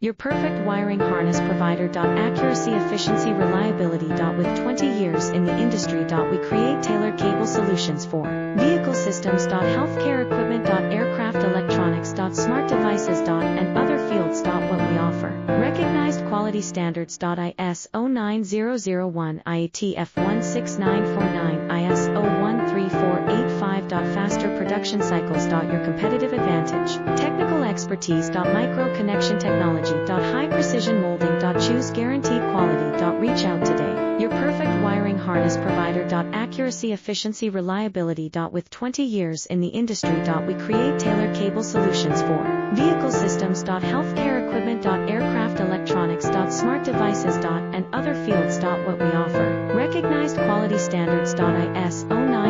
Your perfect wiring harness provider. Accuracy, efficiency, reliability. With 20 years in the industry. We create tailored cable solutions for vehicle systems. Healthcare equipment. Aircraft electronics. Smart devices. And other fields. What we offer. Recognized quality standards. ISO 9001, IATF 16949, ISO 13485. Faster production cycles. Your competitive advantage. Technical expertise. Micro connection technology. High precision molding. Choose guaranteed quality. Reach out today. Your perfect wiring harness provider. Accuracy, efficiency, reliability. With 20 years in the industry. We create tailored cable solutions for vehicle systems. Healthcare equipment. Aircraft electronics. Smart devices. And other fields. What we offer. Recognized quality standards. ISO 9